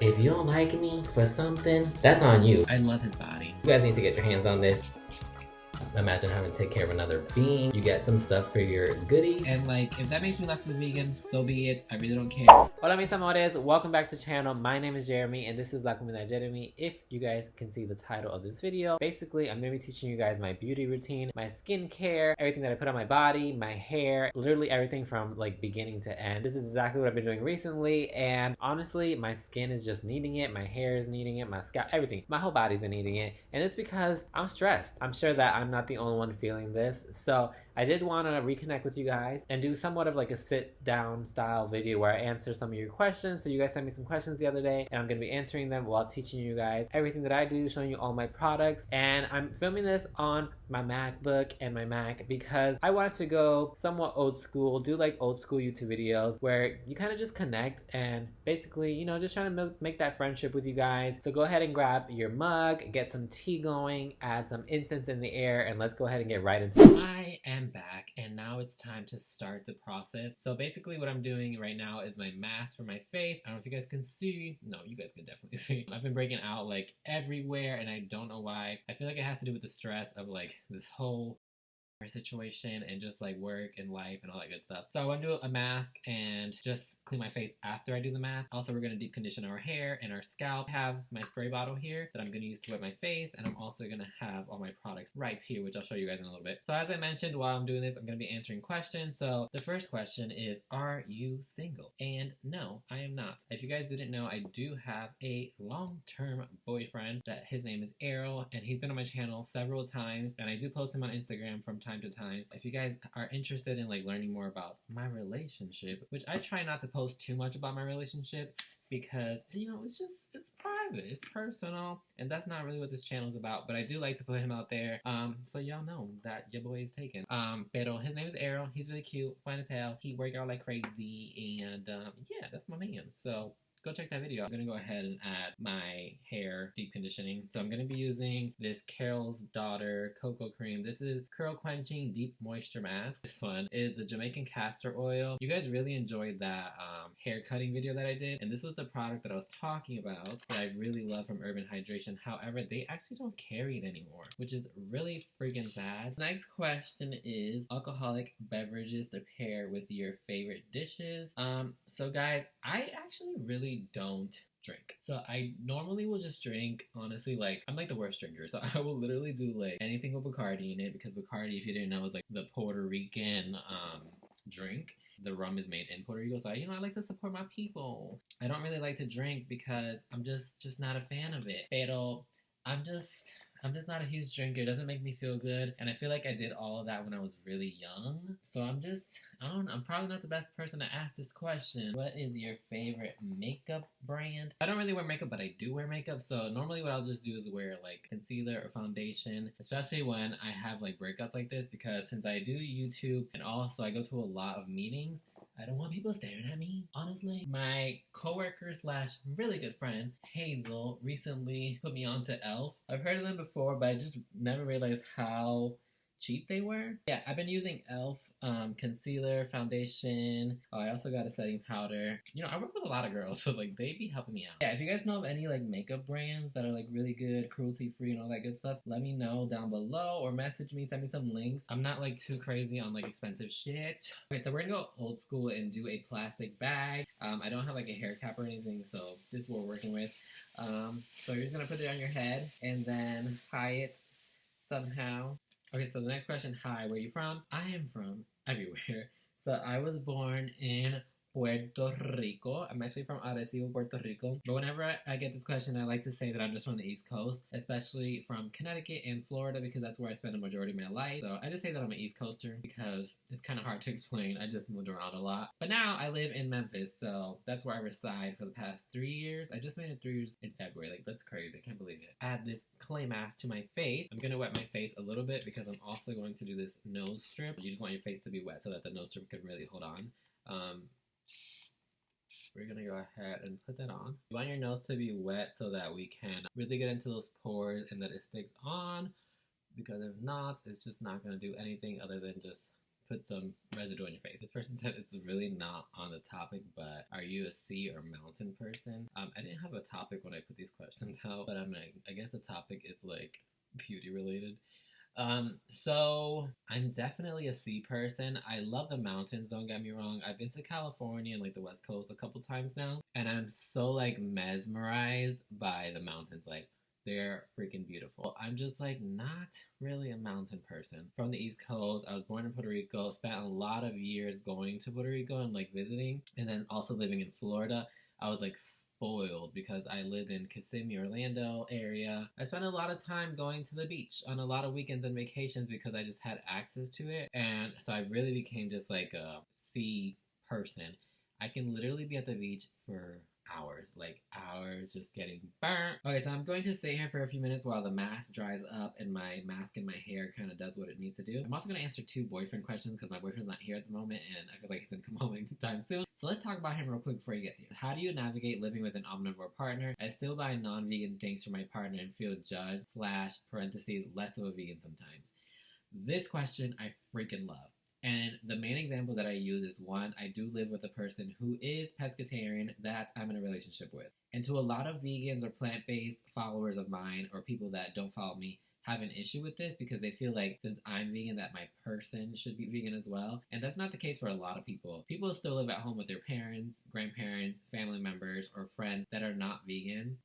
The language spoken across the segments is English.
If you don't like me for something, that's on you. I love his body. You guys need to get your hands on this. Imagine having to take care of another being. You get some stuff for your goodie. And like, if that makes me less of a vegan, so be it. I really don't care. Hola mis amores, welcome back to the channel. My name is Jeremy and this is La Comida Jeremy. If you guys can see the title of this video, basically I'm going to be teaching you guys my beauty routine, my skincare, everything that I put on my body, my hair, literally everything from like beginning to end. This is exactly what I've been doing recently, and honestly my skin is just needing it, my hair is needing it, my scalp, everything. My whole body's been needing it, and it's because I'm stressed. I'm sure that I'm not the only one feeling this, so I did want to reconnect with you guys and do somewhat of like a sit down style video where I answer some of your questions. So you guys sent me some questions the other day and I'm going to be answering them while teaching you guys everything that I do, showing you all my products. And I'm filming this on my MacBook and my Mac because I wanted to go somewhat old school, do like old school YouTube videos where you kind of just connect and basically, you know, just trying to make that friendship with you guys. So go ahead and grab your mug, get some tea going, add some incense in the air, and let's go ahead and get right into it. I am back and now it's time to start the process. So basically what I'm doing right now is my mask for my face. I don't know if you guys can see. No, you guys can definitely see. I've been breaking out like everywhere and I don't know why. I feel like it has to do with the stress of like this whole situation and just like work and life and all that good stuff. So I want to do a mask and just clean my face after I do the mask. Also, we're going to deep condition our hair and our scalp. I have my spray bottle here that I'm going to use to wet my face, and I'm also going to have all my products right here, which I'll show you guys in a little bit. So as I mentioned, while I'm doing this, I'm going to be answering questions. So the first question is, are you single? And no, I am not. If you guys didn't know, I do have a long-term boyfriend that his name is Errol, and he's been on my channel several times, and I do post him on Instagram from time to time. If you guys are interested in like learning more about my relationship, which I try not to post too much about my relationship because, you know, it's private, it's personal, and that's not really what this channel is about, but I do like to put him out there so y'all know that your boy is taken. Pero his name is Errol. He's really cute, fine as hell. He work out like crazy, and yeah, that's my man. So go check that video. I'm gonna go ahead and add my hair deep conditioning. So I'm gonna be using this Carol's Daughter Cocoa Cream. This is Curl Quenching Deep Moisture Mask. This one is the Jamaican Castor Oil. You guys really enjoyed that hair cutting video that I did, and this was the product that I was talking about that I really love from Urban Hydration. However, they actually don't carry it anymore, which is really freaking sad. The next question is alcoholic beverages to pair with your favorite dishes. So guys, I actually really don't drink. So I normally will just drink, honestly, like, I'm like the worst drinker. So I will literally do like anything with Bacardi in it, because Bacardi, if you didn't know, is like the Puerto Rican drink. The rum is made in Puerto Rico, so I like to support my people. I don't really like to drink because I'm just not a fan of it. Pero I'm just not a huge drinker. It doesn't make me feel good. And I feel like I did all of that when I was really young. So I don't know. I'm probably not the best person to ask this question. What is your favorite makeup brand? I don't really wear makeup, but I do wear makeup. So normally what I'll just do is wear like concealer or foundation, especially when I have like breakouts like this, because since I do YouTube and also I go to a lot of meetings, I don't want people staring at me, honestly. My coworker slash really good friend, Hazel, recently put me on to e.l.f. I've heard of them before, but I just never realized how cheap they were. Yeah, I've been using e.l.f. Concealer, foundation. Oh, I also got a setting powder. You know, I work with a lot of girls, so like they be helping me out. Yeah, if you guys know of any like makeup brands that are like really good, cruelty free and all that good stuff, let me know down below or message me, send me some links. I'm not like too crazy on like expensive shit. Okay, so we're gonna go old school and do a plastic bag. I don't have like a hair cap or anything, so this is what we're working with. So you're just gonna put it on your head and then tie it somehow. Okay, so the next question, hi, where are you from? I am from everywhere. So I was born in Puerto Rico. I'm actually from Arecibo, Puerto Rico. But whenever I get this question, I like to say that I'm just from the East Coast, especially from Connecticut and Florida, because that's where I spent the majority of my life. So I just say that I'm an East Coaster because it's kind of hard to explain. I just moved around a lot. But now I live in Memphis, so that's where I reside for the past 3 years. I just made it 3 years in February. Like, that's crazy. I can't believe it. Add this clay mask to my face. I'm going to wet my face a little bit because I'm also going to do this nose strip. You just want your face to be wet so that the nose strip can really hold on. We're gonna go ahead and put that on. You want your nose to be wet so that we can really get into those pores and that it sticks on, because if not, it's just not gonna do anything other than just put some residue on your face. This person said it's really not on the topic, but are you a sea or mountain person? I didn't have a topic when I put these questions out, but I guess the topic is like beauty related. So I'm definitely a sea person. I love the mountains, don't get me wrong. I've been to California and like the West Coast a couple times now, and I'm so like mesmerized by the mountains. Like they're freaking beautiful. I'm just like not really a mountain person. From the East Coast, I was born in Puerto Rico, spent a lot of years going to Puerto Rico and like visiting, and then also living in Florida. I was like spoiled because I lived in Kissimmee, Orlando area. I spent a lot of time going to the beach on a lot of weekends and vacations because I just had access to it. And so I really became just like a sea person. I can literally be at the beach for hours just getting burnt. Okay, so I'm going to stay here for a few minutes while the mask dries up and my mask and my hair kind of does what it needs to do. I'm also going to answer 2 boyfriend questions because my boyfriend's not here at the moment and I feel like he's going to come home anytime soon. So let's talk about him real quick before he gets here. How do you navigate living with an omnivore partner? I still buy non-vegan things for my partner and feel judged / parentheses less of a vegan sometimes. This question I freaking love. And the main example that I use is one, I do live with a person who is pescatarian that I'm in a relationship with. And to a lot of vegans or plant-based followers of mine or people that don't follow me have an issue with this because they feel like since I'm vegan that my person should be vegan as well. And that's not the case for a lot of people. People still live at home with their parents, grandparents, family members, or friends that are not vegan.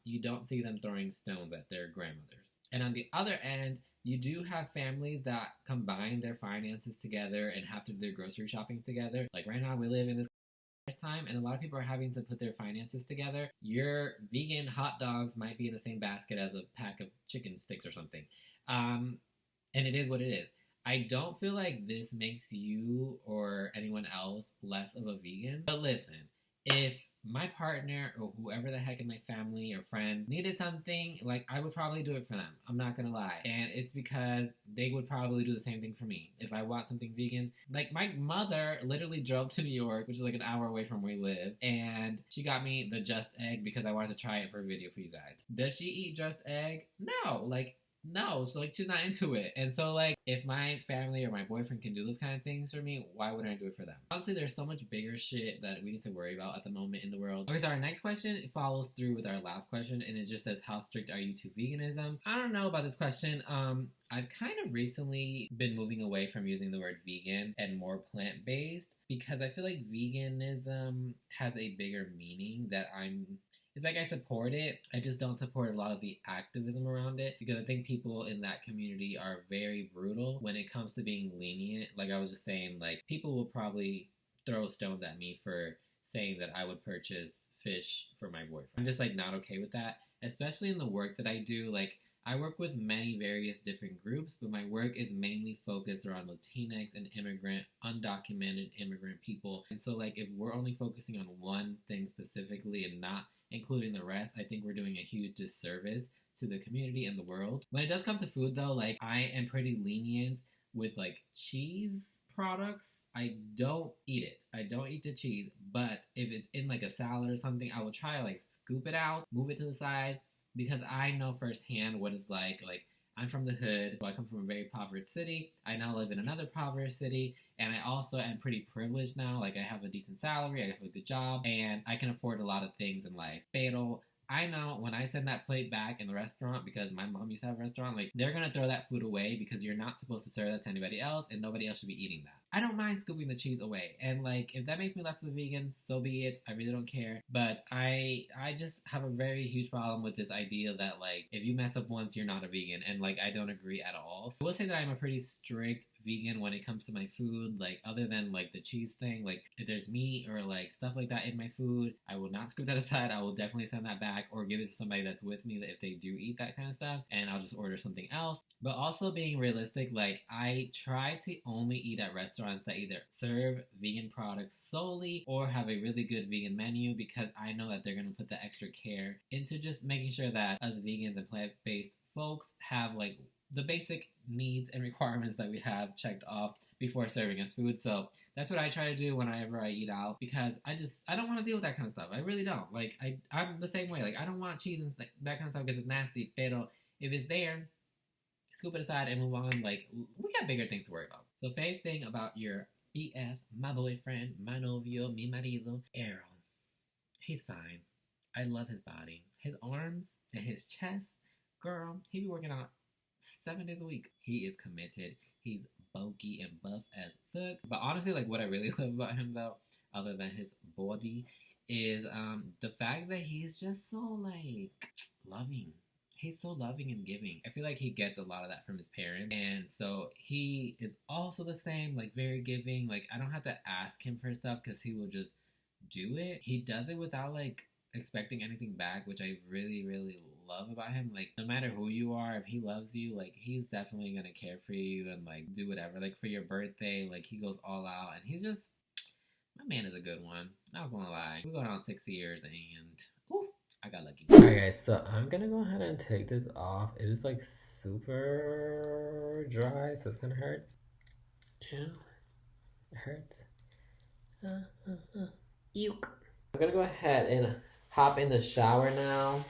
You don't see them throwing stones at their grandmothers. And on the other end, you do have families that combine their finances together and have to do their grocery shopping together. Like right now we live in this time and a lot of people are having to put their finances together. Your vegan hot dogs might be in the same basket as a pack of chicken sticks or something. And it is what it is. I don't feel like this makes you or anyone else less of a vegan. But listen, if my partner or whoever the heck in my family or friend needed something, like I would probably do it for them. I'm not gonna lie. And it's because they would probably do the same thing for me. If I want something vegan, like my mother literally drove to New York, which is like an hour away from where we live, and she got me the Just Egg because I wanted to try it for a video for you guys. Does she eat Just Egg? No, no, so like she's not into it. And so like if my family or my boyfriend can do those kind of things for me, why wouldn't I do it for them? Honestly, there's so much bigger shit that we need to worry about at the moment in the world. Okay, so our next question follows through with our last question and it just says, how strict are you to veganism? I don't know about this question. I've kind of recently been moving away from using the word vegan and more plant-based because I feel like veganism has a bigger meaning that it's like I support it. I just don't support a lot of the activism around it because I think people in that community are very brutal when it comes to being lenient. Like I was just saying, like people will probably throw stones at me for saying that I would purchase fish for my boyfriend. I'm just like not okay with that, especially in the work that I do. Like I work with many various different groups, but my work is mainly focused around Latinx and undocumented immigrant people. And so like if we're only focusing on one thing specifically and not including the rest, I think we're doing a huge disservice to the community and the world. When it does come to food though, like I am pretty lenient with like cheese products. I don't eat it. I don't eat the cheese, but if it's in like a salad or something, I will try to like scoop it out, move it to the side, because I know firsthand what it's like. Like I'm from the hood, so I come from a very impoverished city. I now live in another impoverished city, and I also am pretty privileged now. Like I have a decent salary, I have a good job, and I can afford a lot of things in life. Pero I know when I send that plate back in the restaurant, because my mom used to have a restaurant, like they're gonna throw that food away because you're not supposed to serve that to anybody else, and nobody else should be eating that. I don't mind scooping the cheese away, and like if that makes me less of a vegan, so be it. I really don't care. But I just have a very huge problem with this idea that like if you mess up once, you're not a vegan, and like I don't agree at all. So I will say that I'm a pretty strict vegan when it comes to my food. Like other than like the cheese thing, like if there's meat or like stuff like that in my food, I will not scoop that aside. I will definitely send that back or give it to somebody that's with me that if they do eat that kind of stuff, and I'll just order something else. But also being realistic, like I try to only eat at restaurants that either serve vegan products solely or have a really good vegan menu, because I know that they're going to put the extra care into just making sure that us vegans and plant-based folks have like the basic needs and requirements that we have checked off before serving us food. So that's what I try to do whenever I eat out, because I don't want to deal with that kind of stuff. I really don't. Like I'm the same way. Like I don't want cheese and that kind of stuff because it's nasty. Pero if it's there, scoop it aside and move on. Like we got bigger things to worry about. So favorite thing about your BF, my boyfriend, my novio, mi marido, Errol. He's fine. I love his body. His arms and his chest. Girl, he be working out 7 days a week. He is committed. He's bulky and buff as fuck. But honestly, like what I really love about him though, other than his body, is the fact that he's just so like loving. He's so loving and giving. I feel like he gets a lot of that from his parents. And so he is also the same, like very giving. Like I don't have to ask him for stuff because he will just do it. He does it without like expecting anything back, which I really, really love about him. Like no matter who you are, if he loves you, like he's definitely gonna care for you and like do whatever. Like for your birthday, like he goes all out and he's just, my man is a good one. Not gonna lie. We're going on 6 years and ooh, I got lucky. Alright guys, so I'm gonna go ahead and take this off. It is like super dry, so it's gonna hurt. Yeah, it hurts. Eek. I'm gonna go ahead and hop in the shower now.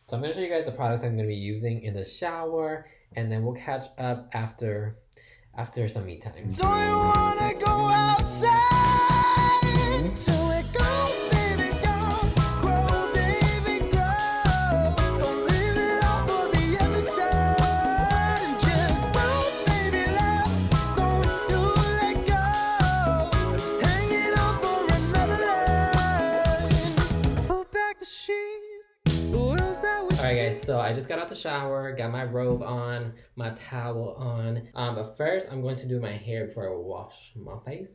So I'm gonna show you guys the products I'm gonna be using in the shower, and then we'll catch up after some me time. Do you wanna go outside? So it go, baby, go, grow, baby, grow. Don't leave it all for the other side. Just grow, baby, love. Don't you let go. Hanging on for another line. Pull back the sheet. Alright guys, so I just got out the shower, got my robe on, my towel on. But first I'm going to do my hair before I wash my face.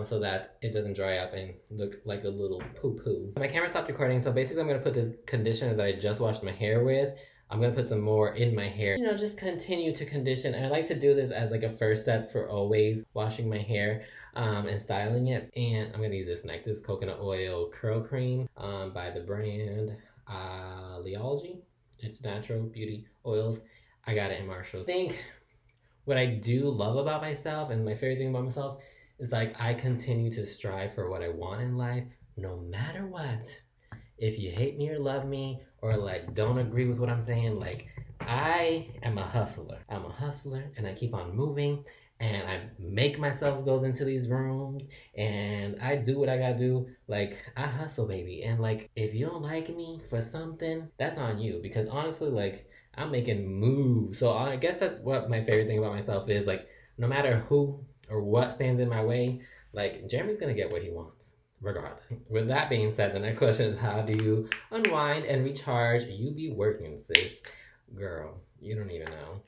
So that it doesn't dry up and look like a little poo-poo. My camera stopped recording, so basically I'm going to put this conditioner that I just washed my hair with. I'm going to put some more in my hair. You know, just continue to condition. And I like to do this as like a first step for always washing my hair and styling it. And I'm going to use this next. This coconut oil curl cream by the brand Leology. It's natural beauty oils. I got it in Marshall. I think what I do love about myself and my favorite thing about myself is like I continue to strive for what I want in life no matter what. If you hate me or love me or like don't agree with what I'm saying, like I am a hustler. I'm a hustler and I keep on moving and I make myself go into these rooms and I do what I gotta do. Like I hustle, baby. And like if you don't like me for something, that's on you, because honestly, like I'm making moves. So I guess that's what my favorite thing about myself is, like no matter who or what stands in my way, like Jeremie's gonna get what he wants regardless. With that being said, the next question is, how do you unwind and recharge? You be working, sis. Girl, you don't even know.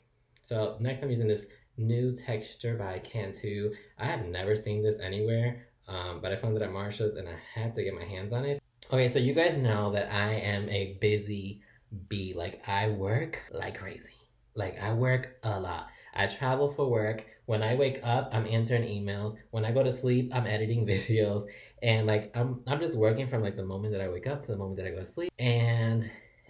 So next I'm using this new texture by Cantu. I have never seen this anywhere, but I found it at Marshall's and I had to get my hands on it. Okay, so you guys know that I am a busy bee. Like I work like crazy. Like I work a lot. I travel for work. When I wake up, I'm answering emails. When I go to sleep, I'm editing videos. And like I'm just working from like the moment that I wake up to the moment that I go to sleep. And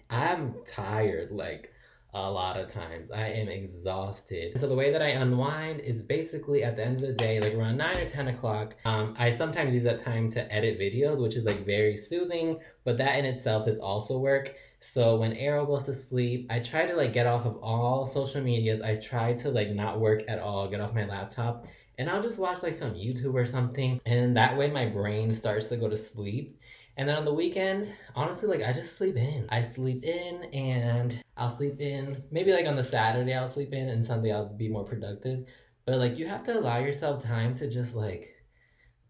I'm tired like a lot of times. I am exhausted. So the way that I unwind is basically at the end of the day, like around 9 or 10 o'clock, I sometimes use that time to edit videos, which is like very soothing, but that in itself is also work. So when Arrow goes to sleep, I try to like get off of all social medias. I try to like not work at all, get off my laptop, and I'll just watch like some YouTube or something. And that way my brain starts to go to sleep. And then on the weekends, honestly, like I just sleep in. I sleep in and I'll sleep in. Maybe like on the Saturday I'll sleep in and Sunday I'll be more productive. But like you have to allow yourself time to just like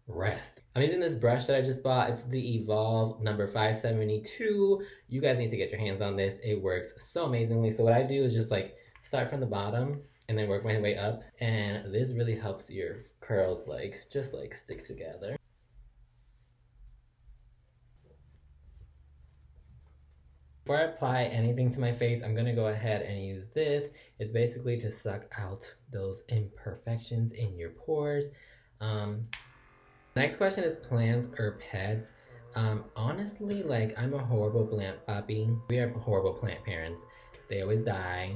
rest. I'm using this brush that I just bought. It's the Evolve number 572. You guys need to get your hands on this. It works so amazingly. So what I do is just like start from the bottom and then work my way up. And this really helps your curls like just like stick together. Before I apply anything to my face, I'm going to go ahead and use this. It's basically to suck out those imperfections in your pores. Next question is plants or pets. Honestly, like I'm a horrible plant puppy. We are horrible plant parents. They always die.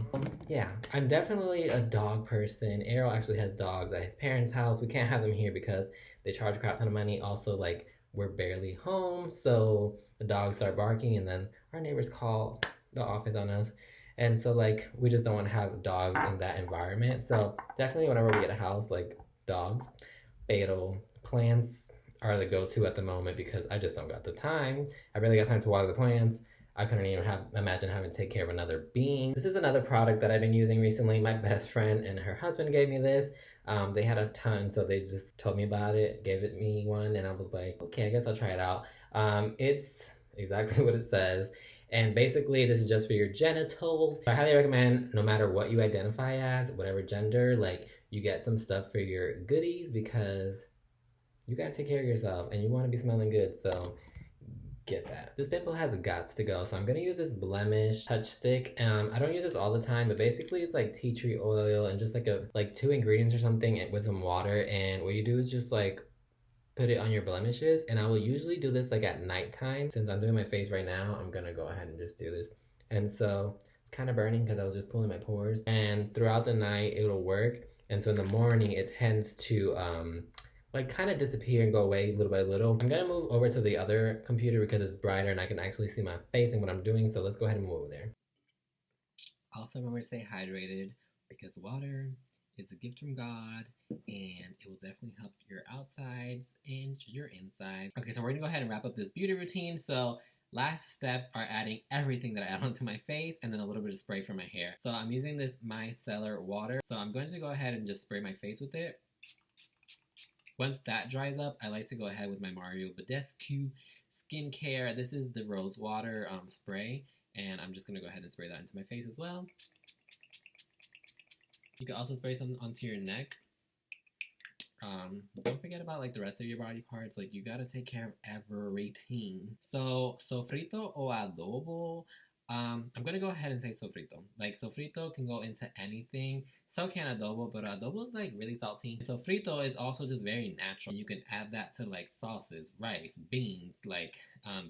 Yeah, I'm definitely a dog person. Errol actually has dogs at his parents' house. We can't have them here because they charge a crap ton of money. Also, like we're barely home, so the dogs start barking and then our neighbors call the office on us. And so like we just don't want to have dogs in that environment. So definitely whenever we get a house, like dogs, pero plants are the go-to at the moment because I just don't got the time. I really got time to water the plants. I couldn't even imagine having to take care of another being. This is another product that I've been using recently. My best friend and her husband gave me this. They had a ton, so they just told me about it, gave it me one, and I was like, okay, I guess I'll try it out. It's exactly what it says. And basically, this is just for your genitals. I highly recommend, no matter what you identify as, whatever gender, like you get some stuff for your goodies because you gotta take care of yourself and you want to be smelling good. So get that. This pimple has gots to go, so I'm gonna use this blemish touch stick. I don't use this all the time, but basically it's like tea tree oil and just like 2 ingredients or something with some water. And what you do is just like put it on your blemishes, and I will usually do this like at nighttime. Since I'm doing my face right now, I'm gonna go ahead and just do this. And so it's kind of burning because I was just pulling my pores, and throughout the night it'll work. And so in the morning it tends to like kind of disappear and go away little by little. I'm gonna move over to the other computer because it's brighter and I can actually see my face and what I'm doing. So let's go ahead and move over there. Also remember to stay hydrated because water is a gift from God, and it will definitely help your outsides and your insides. Okay, so we're gonna go ahead and wrap up this beauty routine. So last steps are adding everything that I add onto my face and then a little bit of spray for my hair. So I'm using this micellar water. So I'm going to go ahead and just spray my face with it. Once that dries up, I like to go ahead with my Mario Badescu skincare. This is the rose water spray, and I'm just gonna go ahead and spray that into my face as well. You can also spray some onto your neck. Don't forget about like the rest of your body parts. Like you gotta take care of everything. So sofrito o adobo. I'm gonna go ahead and say sofrito. Like sofrito can go into anything. So can adobo, but adobo is like really salty. Sofrito is also just very natural. You can add that to like sauces, rice, beans, like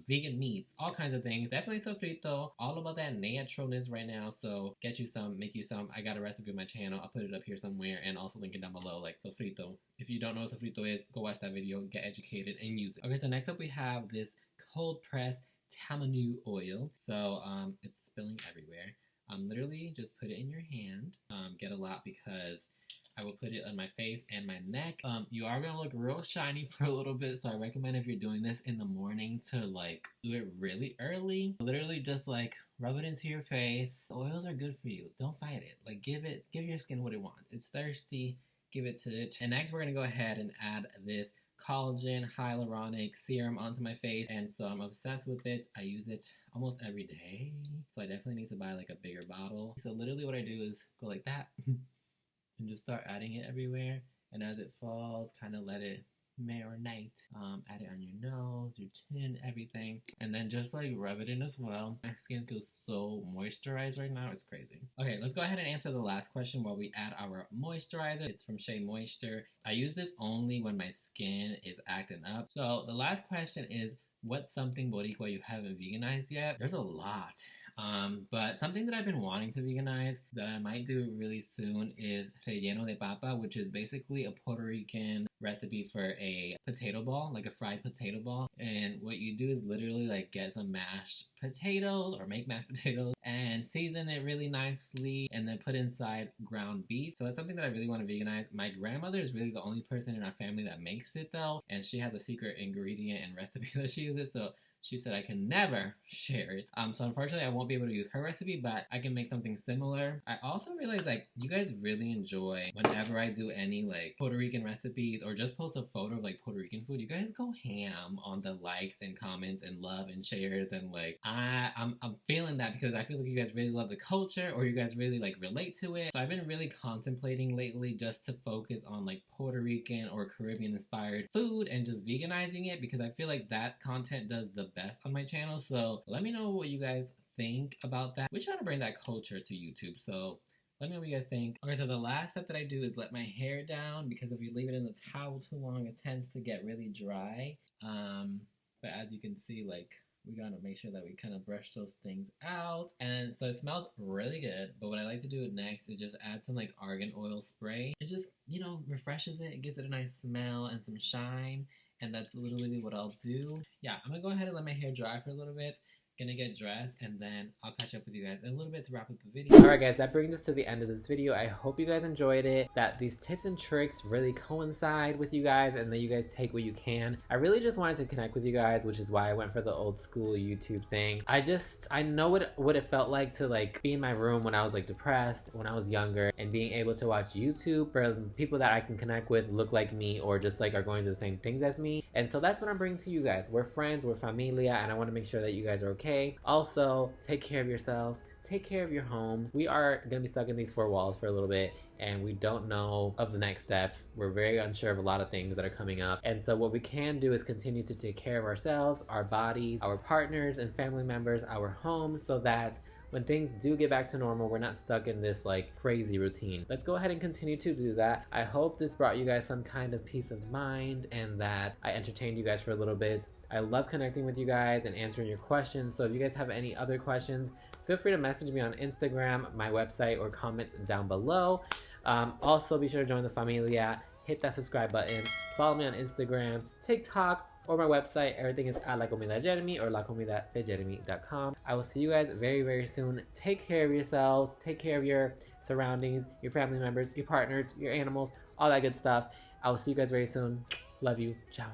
vegan meats, all kinds of things. Definitely sofrito. All about that naturalness right now. So get you some, make you some. I got a recipe on my channel. I'll put it up here somewhere and also link it down below, like sofrito. If you don't know what sofrito is, go watch that video, get educated, and use it. Okay, so next up we have this cold pressed tamanu oil. So it's spilling everywhere. Literally just put it in your hand. Get a lot because I will put it on my face and my neck. You are gonna look real shiny for a little bit, so I recommend if you're doing this in the morning to like do it really early. Literally just like rub it into your face. Oils are good for you. Don't fight it. Like give your skin what it wants. It's thirsty. Give it to it. And next we're gonna go ahead and add this collagen hyaluronic serum onto my face, and so I'm obsessed with it. I use it almost every day, so I definitely need to buy like a bigger bottle. So literally what I do is go like that and just start adding it everywhere, and as it falls, kind of let it marinate. Add it on your nose, your chin, everything, and then just like rub it in as well. My skin feels so moisturized right now, it's crazy. Okay, let's go ahead and answer the last question while we add our moisturizer. It's from Shea Moisture. I use this only when my skin is acting up. So the last question is, what's something Boricua you haven't veganized yet? There's a lot. But something that I've been wanting to veganize that I might do really soon is relleno de papa, which is basically a Puerto Rican recipe for a potato ball, like a fried potato ball. And what you do is literally like get some mashed potatoes or make mashed potatoes and season it really nicely and then put inside ground beef. So that's something that I really want to veganize. My grandmother is really the only person in our family that makes it though, and she has a secret ingredient and recipe that she uses. So she said I can never share it. So unfortunately I won't be able to use her recipe, but I can make something similar. I also realized like you guys really enjoy whenever I do any like Puerto Rican recipes or just post a photo of like Puerto Rican food. You guys go ham on the likes and comments and love and shares, and like I'm feeling that because I feel like you guys really love the culture or you guys really like relate to it. So I've been really contemplating lately just to focus on like Puerto Rican or Caribbean inspired food and just veganizing it because I feel like that content does the best on my channel. So let me know what you guys think about that. We're trying to bring that culture to YouTube, so let me know what you guys think. Okay, so the last step that I do is let my hair down because if you leave it in the towel too long, it tends to get really dry. But as you can see, like we gotta make sure that we kind of brush those things out. And so it smells really good, but what I like to do next is just add some like argan oil spray. It just, you know, refreshes it, it gives it a nice smell and some shine. And that's literally what I'll do. Yeah, I'm gonna go ahead and let my hair dry for a little bit. gonna get dressed, and then I'll catch up with you guys in a little bit to wrap up the video. Alright guys, that brings us to the end of this video. I hope you guys enjoyed it, that these tips and tricks really coincide with you guys, and that you guys take what you can. I really just wanted to connect with you guys, which is why I went for the old school YouTube thing. I know what it felt like to like be in my room when I was like depressed, when I was younger, and being able to watch YouTube for people that I can connect with, look like me, or just like are going through the same things as me. And so that's what I'm bringing to you guys. We're friends, we're familia, and I want to make sure that you guys are okay. Also, take care of yourselves, take care of your homes. We are gonna be stuck in these four walls for a little bit, and we don't know of the next steps. We're very unsure of a lot of things that are coming up. And so what we can do is continue to take care of ourselves, our bodies, our partners and family members, our homes, so that when things do get back to normal, we're not stuck in this like crazy routine. Let's go ahead and continue to do that. I hope this brought you guys some kind of peace of mind, and that I entertained you guys for a little bit. I love connecting with you guys and answering your questions. So if you guys have any other questions, feel free to message me on Instagram, my website, or comment down below. Also, be sure to join the familia, hit that subscribe button, follow me on Instagram, TikTok, or my website. Everything is at La Comida Jeremie or lacomidadejeremie.com. I will see you guys very, very soon. Take care of yourselves, take care of your surroundings, your family members, your partners, your animals, all that good stuff. I will see you guys very soon. Love you. Ciao.